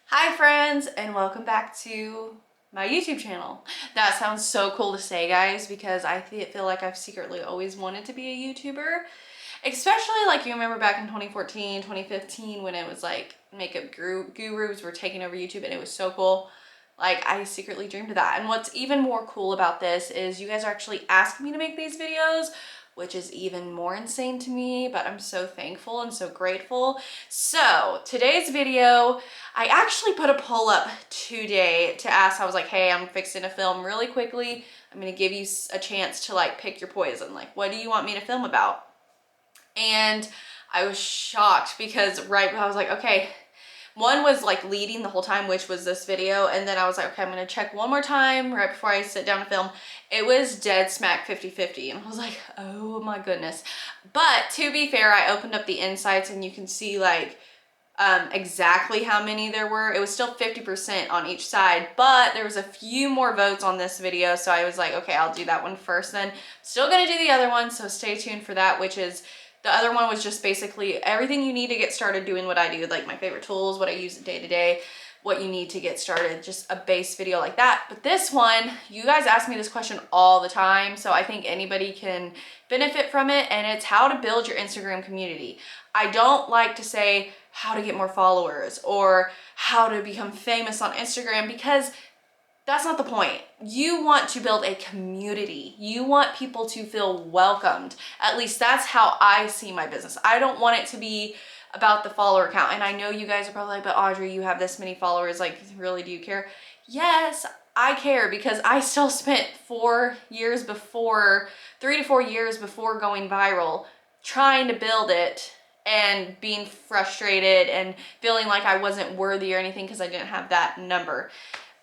Hi friends, and welcome back to my YouTube channel. That sounds so cool to say, guys, because I feel like I've secretly always wanted to be a YouTuber. Especially like you remember back in 2014, 2015 when it was like makeup gurus were taking over YouTube and it was so cool. Like I secretly dreamed of that. And what's even more cool about this is you guys are actually asking me to make these videos, which is even more insane to me, but I'm so thankful and so grateful. So today's video, I actually put a poll up today to ask. I was like, hey, I'm fixing to film really quickly. I'm gonna give you a chance to like pick your poison. Like, what do you want me to film about? And I was shocked because I was like, okay, one was like leading the whole time, which was this video. And then I was like, okay, I'm gonna check one more time right before I sit down to film. It was dead smack 50-50. And I was like, oh my goodness. But to be fair, I opened up the insights and you can see like exactly how many there were. It was still 50% on each side, but there was a few more votes on this video. So I was like, okay, I'll do that one first then. Still gonna do the other one, so stay tuned for that, which is the other one was just basically everything you need to get started doing what I do, like my favorite tools, what I use day to day, what you need to get started, just a base video like that. But this one, you guys ask me this question all the time, so I think anybody can benefit from it, and it's how to build your Instagram community. I don't like to say how to get more followers or how to become famous on Instagram because that's not the point. You want to build a community. You want people to feel welcomed. At least that's how I see my business. I don't want it to be about the follower count. And I know you guys are probably like, but Audrey, you have this many followers. Like, really, do you care? Yes, I care because I still spent 3 to 4 years before going viral trying to build it and being frustrated and feeling like I wasn't worthy or anything because I didn't have that number.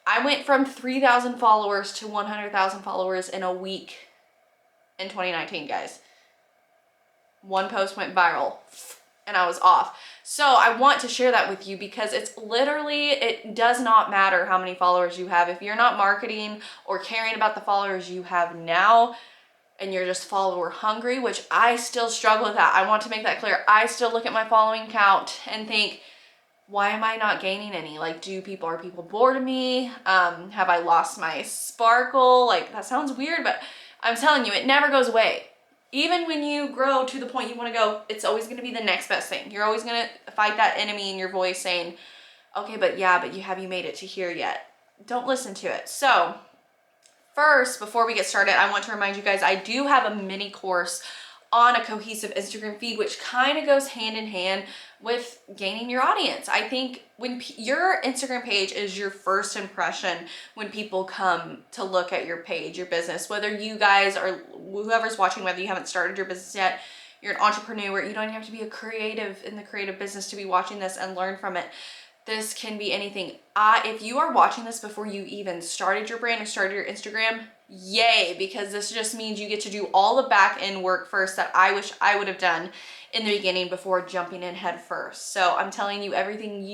I went from 3,000 followers to 100,000 followers in a week in 2019, guys. One post went viral and I was off. So I want to share that with you because it's literally, it does not matter how many followers you have. If you're not marketing or caring about the followers you have now and you're just follower hungry, which I still struggle with that. I want to make that clear. I still look at my following count and think, why am I not gaining any? Like, are people bored of me? Have I lost my sparkle? Like, that sounds weird, but I'm telling you, it never goes away. Even when you grow to the point you want to go, it's always going to be the next best thing. You're always going to fight that enemy in your voice saying, okay, but have you made it to here yet? Don't listen to it. So first, before we get started, I want to remind you guys, I do have a mini course on a cohesive Instagram feed, which kind of goes hand in hand with gaining your audience. I think when your Instagram page is your first impression when people come to look at your page, your business, whether you guys are, whoever's watching, whether you haven't started your business yet, you're an entrepreneur, you don't even have to be a creative in the creative business to be watching this and learn from it. This can be anything. If you are watching this before you even started your brand or started your Instagram, yay, because this just means you get to do all the back end work first that I wish I would have done in the beginning before jumping in head first. So I'm telling you everything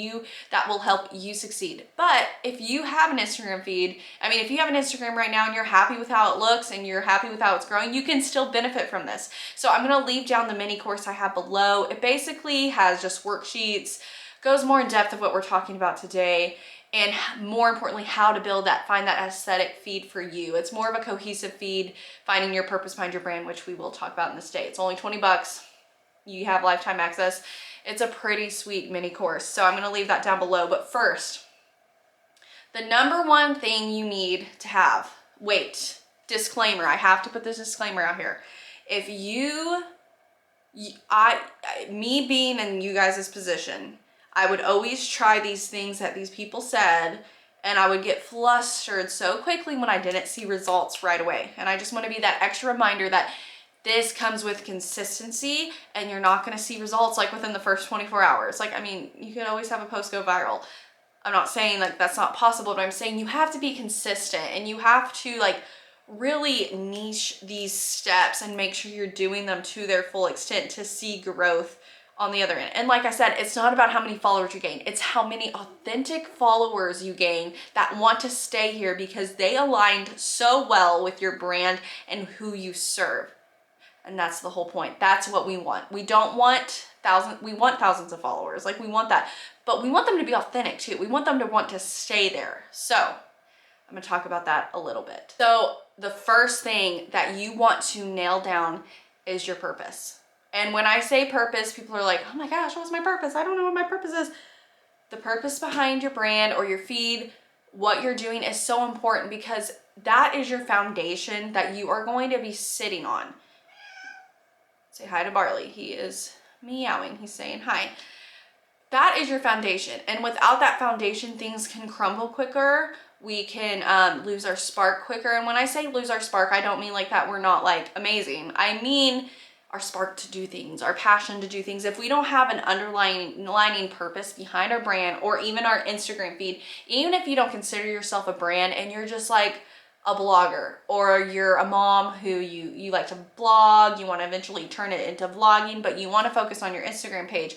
that will help you succeed. But if you have an Instagram feed, if you have an Instagram right now and you're happy with how it looks and you're happy with how it's growing, you can still benefit from this. So I'm gonna leave down the mini course I have below. It basically has just worksheets, goes more in depth of what we're talking about today, and more importantly, how to find that aesthetic feed for you. It's more of a cohesive feed, finding your purpose behind your brand, which we will talk about in this day. It's only 20 bucks. You have lifetime access. It's a pretty sweet mini course. So I'm gonna leave that down below. But first, the number one thing you need to have, disclaimer, I have to put this disclaimer out here. If me being in you guys' position, I would always try these things that these people said, and I would get flustered so quickly when I didn't see results right away. And I just want to be that extra reminder that this comes with consistency, and you're not going to see results like within the first 24 hours. You can always have a post go viral. I'm not saying like that's not possible, but I'm saying you have to be consistent and you have to really niche these steps and make sure you're doing them to their full extent to see growth on the other end. And like I said, it's not about how many followers you gain. It's how many authentic followers you gain that want to stay here because they aligned so well with your brand and who you serve. And that's the whole point. That's what we want. We don't want we want thousands of followers. Like we want that, but we want them to be authentic too. We want them to want to stay there. So I'm gonna talk about that a little bit. So the first thing that you want to nail down is your purpose. And when I say purpose, people are like, oh my gosh, what's my purpose? I don't know what my purpose is. The purpose behind your brand or your feed, what you're doing is so important because that is your foundation that you are going to be sitting on. Say hi to Barley. He is meowing. He's saying hi. That is your foundation. And without that foundation, things can crumble quicker. We can lose our spark quicker. And when I say lose our spark, I don't mean like that we're not like amazing. I mean our spark to do things, our passion to do things. If we don't have an underlying purpose behind our brand or even our Instagram feed, even if you don't consider yourself a brand and you're just like a blogger or you're a mom who you like to blog, you want to eventually turn it into vlogging, but you want to focus on your Instagram page,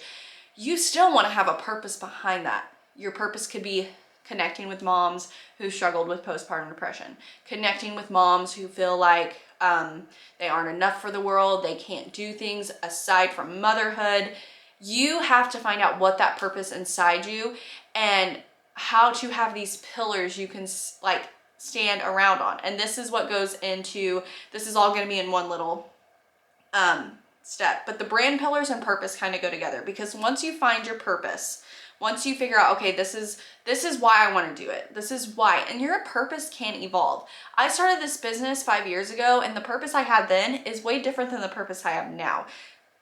you still want to have a purpose behind that. Your purpose could be connecting with moms who struggled with postpartum depression, connecting with moms who feel like they aren't enough for the world, they can't do things aside from motherhood. You have to find out what that purpose inside you and how to have these pillars you can like stand around on. And this is what goes into, this is all going to be in one little step, but the brand pillars and purpose kind of go together because once you find your purpose, once you figure out, okay, this is why I want to do it. This is why. And your purpose can evolve. I started this business 5 years ago and the purpose I had then is way different than the purpose I have now.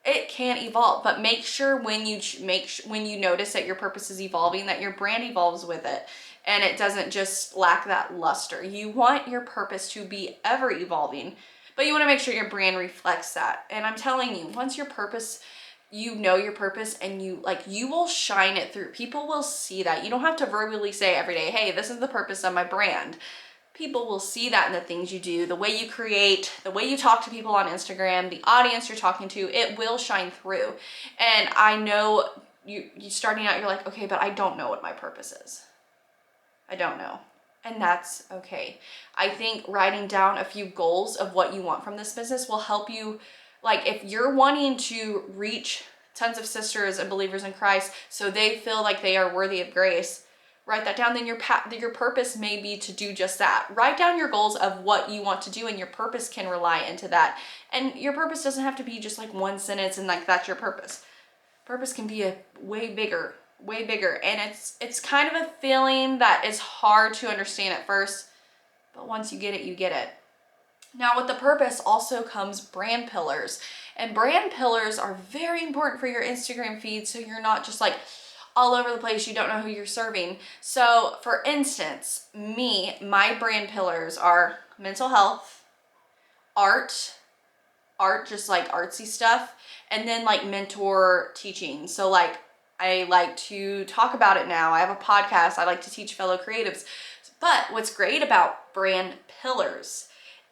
It can evolve, but make sure when you notice that your purpose is evolving, that your brand evolves with it and it doesn't just lack that luster. You want your purpose to be ever evolving, but you want to make sure your brand reflects that. And I'm telling you, once your purpose, you know your purpose and you will shine it through. People will see that. You don't have to verbally say every day, hey, this is the purpose of my brand. People will see that in the things you do, the way you create, the way you talk to people on Instagram, the audience you're talking to, it will shine through. And I know you starting out, you're like, okay, but I don't know what my purpose is. I don't know. And that's okay. I think writing down a few goals of what you want from this business will help you. Like if you're wanting to reach tons of sisters and believers in Christ so they feel like they are worthy of grace, write that down. Then your purpose may be to do just that. Write down your goals of what you want to do and your purpose can rely into that. And your purpose doesn't have to be just like one sentence and like that's your purpose. Purpose can be a way bigger. And it's kind of a feeling that is hard to understand at first, but once you get it, you get it. Now with the purpose also comes brand pillars, and brand pillars are very important for your Instagram feed so you're not just like all over the place, you don't know who you're serving. So for instance, my brand pillars are mental health, art just like artsy stuff, and then like mentor teaching. So like I like to talk about it now. I have a podcast. I like to teach fellow creatives. But what's great about brand pillars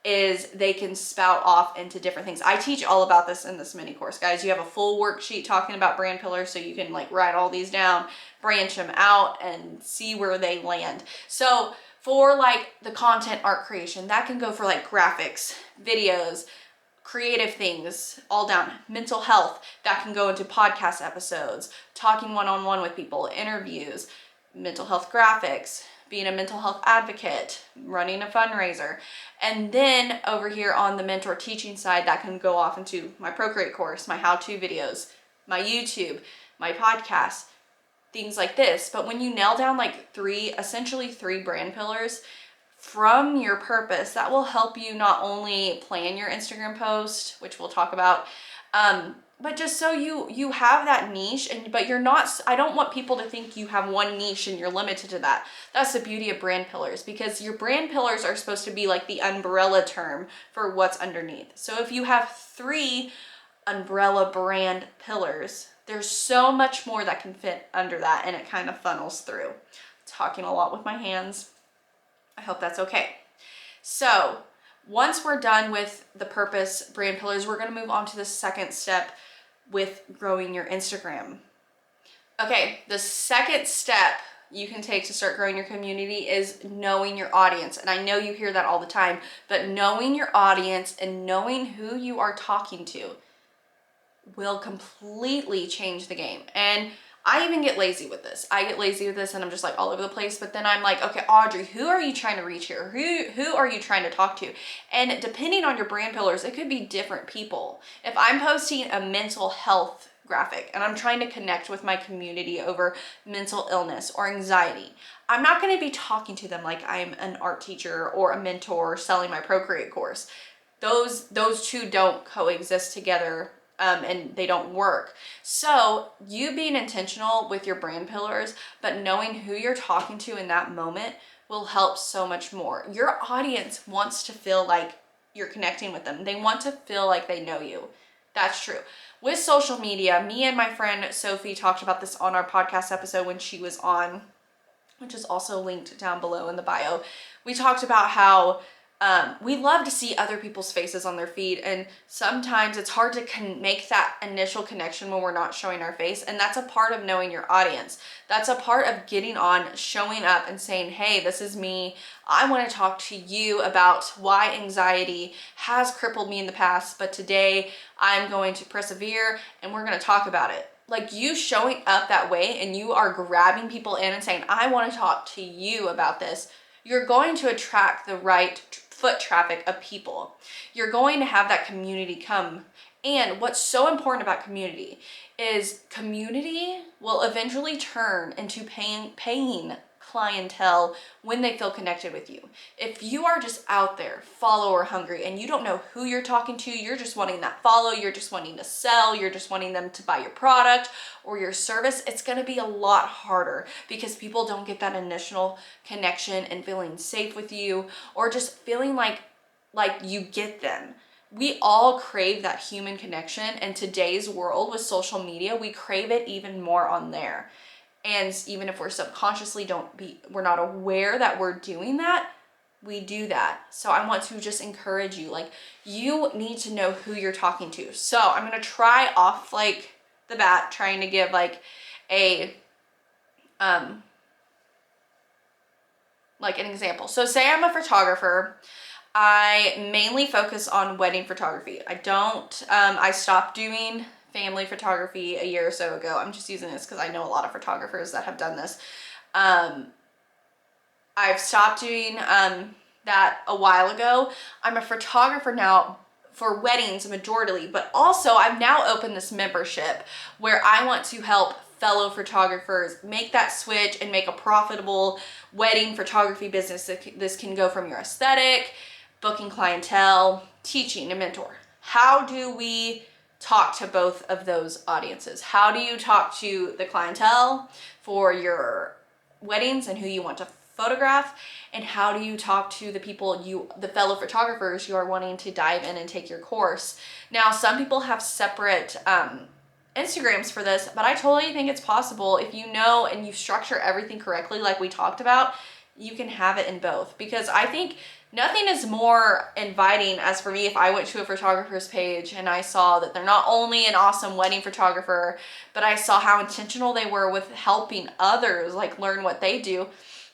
is they can spout off into different things. I teach all about this in this mini course, guys. You have a full worksheet talking about brand pillars so you can like write all these down, branch them out, and see where they land. So for like the content art creation, that can go for like graphics, videos, creative things, all down. Mental health, that can go into podcast episodes, talking one-on-one with people, interviews, mental health graphics, being a mental health advocate, running a fundraiser. And then over here on the mentor teaching side, that can go off into my Procreate course, my how-to videos, my YouTube, my podcast, things like this. But when you nail down like essentially three brand pillars from your purpose, that will help you not only plan your Instagram post, which we'll talk about, but just so you have that niche, but you're not, I don't want people to think you have one niche and you're limited to that. That's the beauty of brand pillars, because your brand pillars are supposed to be like the umbrella term for what's underneath. So if you have 3 umbrella brand pillars, there's so much more that can fit under that, and it kind of funnels through. Talking a lot with my hands. I hope that's okay. So once we're done with the purpose brand pillars, we're going to move on to the second step with growing your Instagram. Okay, the second step you can take to start growing your community is knowing your audience. And I know you hear that all the time, but knowing your audience and knowing who you are talking to will completely change the game. And I even get lazy with this. I get lazy with this and I'm just like all over the place. But then I'm like, okay, Audrey, who are you trying to reach here? Who are you trying to talk to? And depending on your brand pillars, it could be different people. If I'm posting a mental health graphic and I'm trying to connect with my community over mental illness or anxiety, I'm not going to be talking to them like I'm an art teacher or a mentor selling my Procreate course. Those two don't coexist together, and they don't work. So you being intentional with your brand pillars, but knowing who you're talking to in that moment will help so much more. Your audience wants to feel like you're connecting with them. They want to feel like they know you. That's true. With social media, me and my friend Sophie talked about this on our podcast episode when she was on, which is also linked down below in the bio. We talked about how we love to see other people's faces on their feed, and sometimes it's hard to make that initial connection when we're not showing our face, and that's a part of knowing your audience. That's a part of getting on, showing up and saying, hey, this is me. I want to talk to you about why anxiety has crippled me in the past, but today I'm going to persevere and we're going to talk about it. Like, you showing up that way and you are grabbing people in and saying, I want to talk to you about this, you're going to attract the right foot traffic of people. You're going to have that community come. And what's so important about community is community will eventually turn into paying clientele when they feel connected with you. If you are just out there follower hungry and you don't know who you're talking to, you're just wanting that follow, you're just wanting to sell, you're just wanting them to buy your product or your service, it's going to be a lot harder because people don't get that initial connection and feeling safe with you, or just feeling like you get them. We all crave that human connection, and today's world with social media, we crave it even more on there. And even if we're subconsciously we're not aware that we're doing that, we do that. So I want to just encourage you, like, you need to know who you're talking to. So I'm going to try off like the bat, trying to give like a, like an example. So say I'm a photographer. I mainly focus on wedding photography. I stopped doing family photography a year or so ago. I'm just using this because I know a lot of photographers that have done this. I've stopped doing that a while ago. I'm a photographer now for weddings majorly, but also I've now opened this membership where I want to help fellow photographers make that switch and make a profitable wedding photography business. This can go from your aesthetic, booking clientele, teaching, and mentor. How do we talk to both of those audiences? How do you talk to the clientele for your weddings and who you want to photograph? And how do you talk to the people, the fellow photographers you are wanting to dive in and take your course? Now, some people have separate Instagrams for this, but I totally think it's possible if you know and you structure everything correctly like we talked about, you can have it in both. Because I think nothing is more inviting, as for me, if I went to a photographer's page and I saw that they're not only an awesome wedding photographer, but I saw how intentional they were with helping others like learn what they do.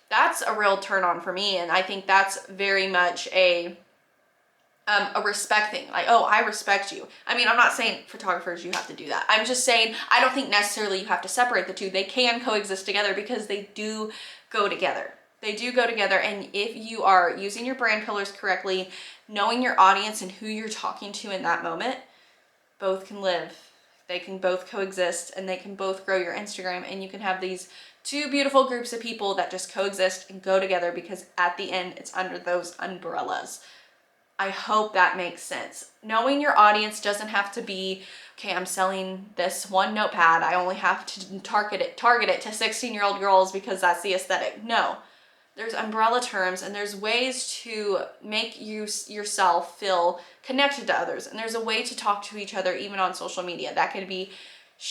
That's a real turn on for me. And I think that's very much a respect thing. Like, oh, I respect you. I mean, I'm not saying photographers, you have to do that. I'm just saying, I don't think necessarily you have to separate the two. They can coexist together because they do go together. They do go together. And if you are using your brand pillars correctly, knowing your audience and who you're talking to in that moment, both can live. They can both coexist, and they can both grow your Instagram, and you can have these two beautiful groups of people that just coexist and go together, because at the end, it's under those umbrellas. I hope that makes sense. Knowing your audience doesn't have to be, okay, I'm selling this one notepad, I only have to target it to 16-year-old girls because that's the aesthetic. No, there's umbrella terms, and there's ways to make yourself feel connected to others. And there's a way to talk to each other even on social media. That could be,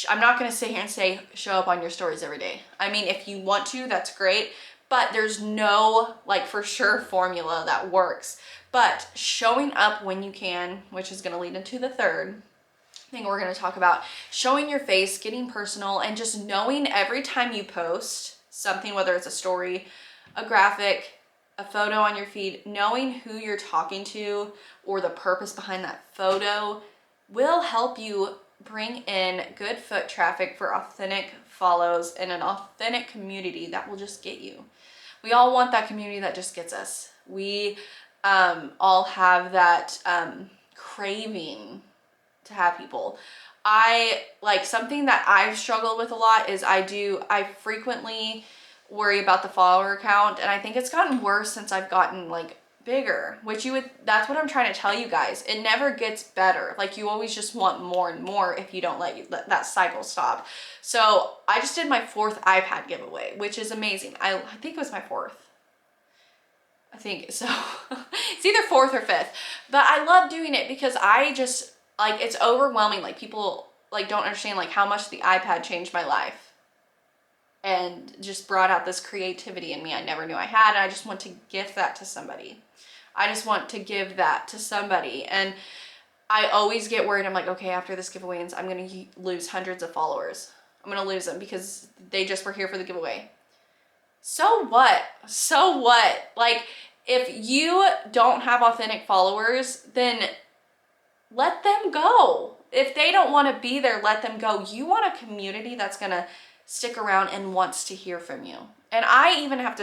I'm not going to sit here and say, show up on your stories every day. I mean, if you want to, that's great, but there's no like for sure formula that works. But showing up when you can, which is going to lead into the third thing we're going to talk about, showing your face, getting personal, and just knowing every time you post something, whether it's a story, a graphic, a photo on your feed, knowing who you're talking to or the purpose behind that photo will help you bring in good foot traffic for authentic follows and an authentic community that will just get you. We all want that community that just gets us. We all have that craving to have people. Something that I've struggled with a lot is I frequently worry about the follower count, and I think it's gotten worse since I've gotten like bigger, that's what I'm trying to tell you guys. It never gets better. Like, you always just want more and more if you don't let that cycle stop. So I just did my 4th iPad giveaway, which is amazing. I think it was my 4th. I think so. It's either 4th or 5th, but I love doing it because I just like, it's overwhelming. Like, people like don't understand like how much the iPad changed my life and just brought out this creativity in me I never knew I had. And I just want to gift that to somebody. I just want to give that to somebody. And I always get worried. I'm like, okay, after this giveaway ends, I'm going to lose hundreds of followers. I'm going to lose them because they just were here for the giveaway. So what? So what? Like, if you don't have authentic followers, then let them go. If they don't want to be there, let them go. You want a community that's going to stick around and wants to hear from you. And I even have to,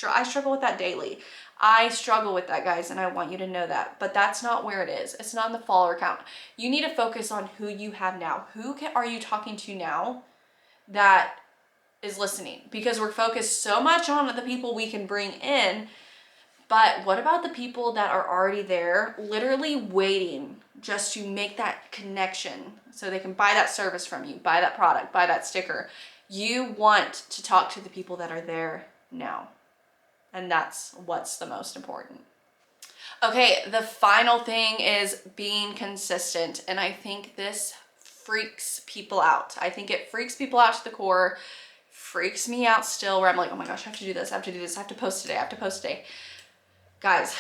I struggle with that daily. I struggle with that, guys, and I want you to know that. But that's not where it is. It's not in the follower count. You need to focus on who you have now. Are you talking to now that is listening? Because we're focused so much on the people we can bring in, but what about the people that are already there, literally waiting just to make that connection so they can buy that service from you, buy that product, buy that sticker? You want to talk to the people that are there now. And that's what's the most important. Okay, the final thing is being consistent. And I think this freaks people out. I think it freaks people out to the core, freaks me out still, where I'm like, oh my gosh, I have to do this, I have to do this, I have to post today, I have to post today. Guys,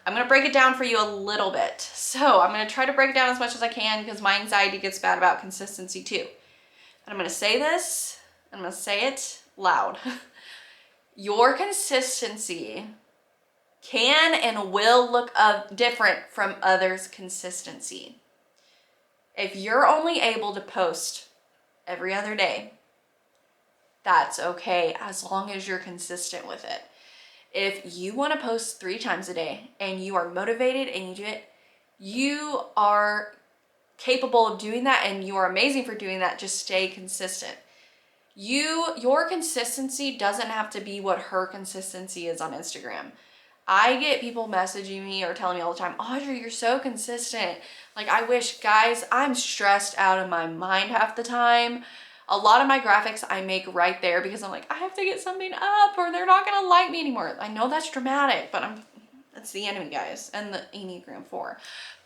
I'm gonna break it down for you a little bit. So I'm gonna try to break it down as much as I can because my anxiety gets bad about consistency too. And I'm gonna say this, and I'm gonna say it loud. Your consistency can and will look different from others' consistency. If you're only able to post every other day, that's okay as long as you're consistent with it. If you want to post 3 times a day and you are motivated and you do it, you are capable of doing that and you are amazing for doing that. Just stay consistent. Your consistency doesn't have to be what her consistency is on Instagram. I get people messaging me or telling me all the time, Audrey, you're so consistent. Like, I wish, guys, I'm stressed out of my mind half the time. A lot of my graphics I make right there because I'm like, I have to get something up or they're not gonna like me anymore. I know that's dramatic, but that's the enemy, guys, and the Enneagram 4.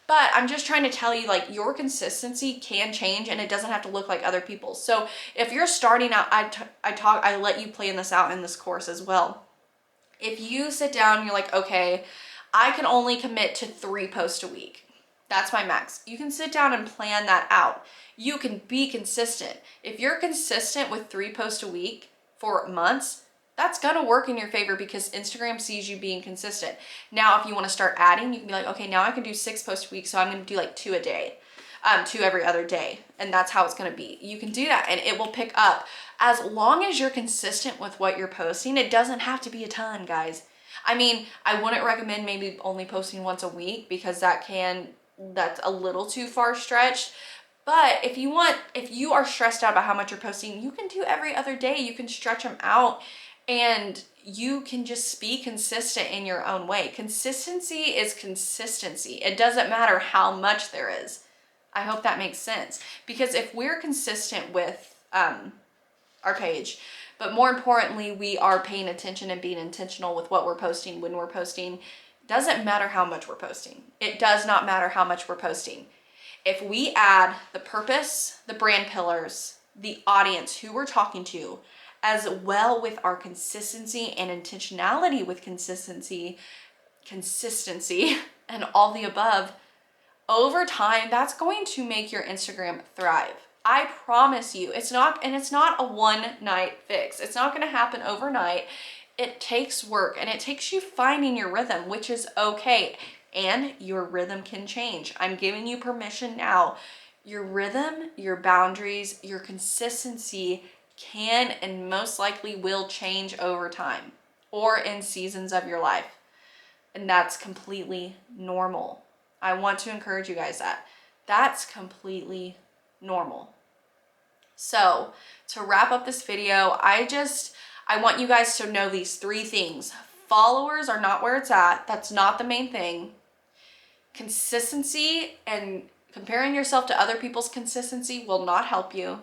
But I'm just trying to tell you, like, your consistency can change and it doesn't have to look like other people's. So if you're starting out, I let you plan this out in this course as well. If you sit down and you're like, okay, I can only commit to 3 posts a week. That's my max. You can sit down and plan that out. You can be consistent. If you're consistent with 3 posts a week for months, that's gonna work in your favor because Instagram sees you being consistent. Now, if you wanna start adding, you can be like, okay, now I can do 6 posts a week, so I'm gonna do like 2 a day, 2 every other day. And that's how it's gonna be. You can do that and it will pick up. As long as you're consistent with what you're posting, it doesn't have to be a ton, guys. I mean, I wouldn't recommend maybe only posting once a week because that's a little too far stretched. But if you are stressed out about how much you're posting, you can do every other day. You can stretch them out and you can just be consistent in your own way. Consistency is consistency. It doesn't matter how much there is. I hope that makes sense. Because if we're consistent with our page, but more importantly, we are paying attention and being intentional with what we're posting, when we're posting, doesn't matter how much we're posting. It does not matter how much we're posting. If we add the purpose, the brand pillars, the audience, who we're talking to, as well with our consistency and intentionality with consistency, and all the above, over time, that's going to make your Instagram thrive. I promise you. It's not a one-night fix. It's not going to happen overnight. It takes work and it takes you finding your rhythm, which is okay. And your rhythm can change. I'm giving you permission now. your rhythm, your boundaries, your consistency can and most likely will change over time or in seasons of your life. And that's completely normal. I want to encourage you guys that that's completely normal. So to wrap up this video, I want you guys to know these 3 things. Followers are not where it's at. That's not the main thing. Consistency and comparing yourself to other people's consistency will not help you.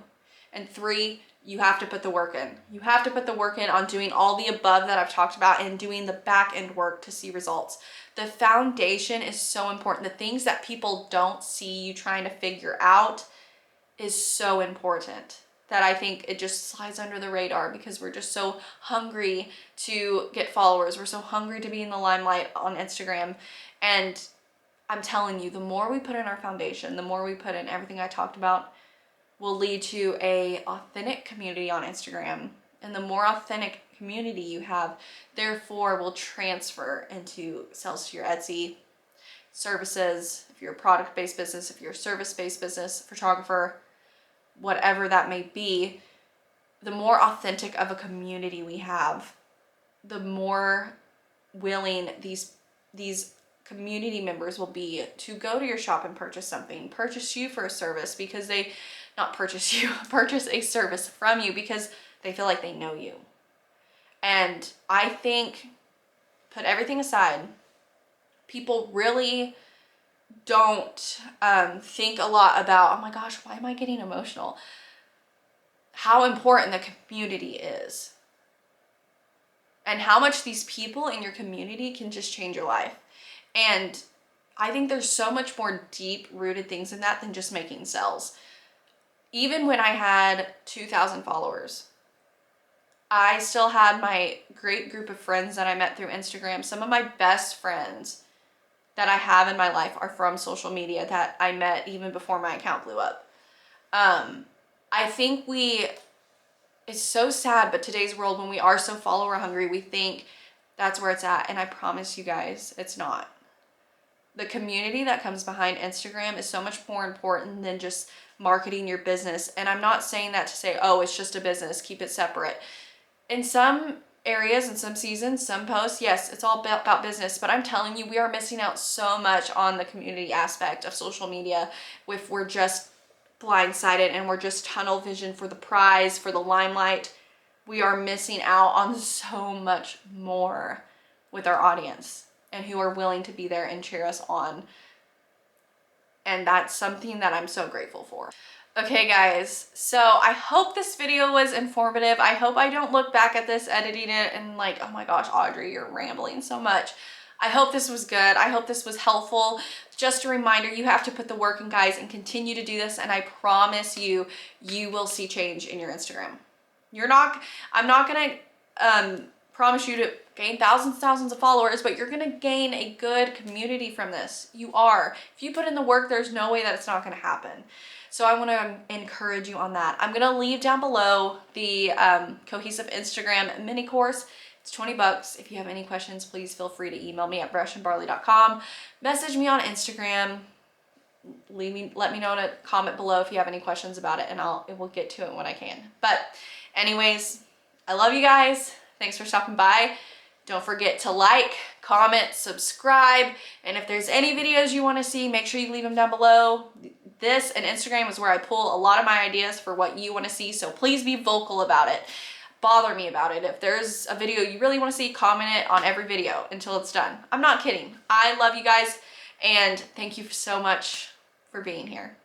And 3, you have to put the work in. You have to put the work in on doing all the above that I've talked about and doing the back end work to see results. The foundation is so important. The things that people don't see you trying to figure out is so important that I think it just slides under the radar because we're just so hungry to get followers. We're so hungry to be in the limelight on Instagram. And I'm telling you, the more we put in our foundation, the more we put in everything I talked about will lead to a authentic community on Instagram. And the more authentic community you have, therefore will transfer into sales to your Etsy, services, if you're a product-based business, if you're a service-based business, photographer, whatever that may be. The more authentic of a community we have, the more willing these community members will be to go to your shop and purchase something, purchase you for a service because they, not purchase you, purchase a service from you because they feel like they know you. And I think, put everything aside, people really don't think a lot about, oh my gosh, why am I getting emotional? How important the community is. And how much these people in your community can just change your life. And I think there's so much more deep-rooted things in that than just making sales. Even when I had 2,000 followers, I still had my great group of friends that I met through Instagram. Some of my best friends that I have in my life are from social media that I met even before my account blew up. I think it's so sad, but today's world, when we are so follower hungry, we think that's where it's at. And I promise you guys, it's not. The community that comes behind Instagram is so much more important than just marketing your business. And I'm not saying that to say, oh, it's just a business, keep it separate. In some areas, in some seasons, some posts, yes, it's all about business. But I'm telling you, we are missing out so much on the community aspect of social media if we're just blindsided and we're just tunnel vision for the prize, for the limelight. We are missing out on so much more with our audience and who are willing to be there and cheer us on. And that's something that I'm so grateful for. Okay guys, so I hope this video was informative. I hope I don't look back at this editing it and like, oh my gosh, Audrey, you're rambling so much. I hope this was good. I hope this was helpful. Just a reminder, you have to put the work in, guys, and continue to do this. And I promise you, you will see change in your Instagram. I'm not gonna promise you to gain thousands of followers, but you're gonna gain a good community from this. You are. If you put in the work, there's no way that it's not gonna happen. So I wanna encourage you on that. I'm gonna leave down below the Cohesive Instagram mini course. It's 20 bucks. If you have any questions, please feel free to email me at brushandbarley.com. Message me on Instagram. Let me know in a comment below if you have any questions about it, and we'll get to it when I can. But anyways, I love you guys. Thanks for stopping by. Don't forget to like, comment, subscribe, and if there's any videos you want to see, make sure you leave them down below. This and Instagram is where I pull a lot of my ideas for what you want to see, so please be vocal about it. Bother me about it. If there's a video you really want to see, comment it on every video until it's done. I'm not kidding. I love you guys, and thank you so much for being here.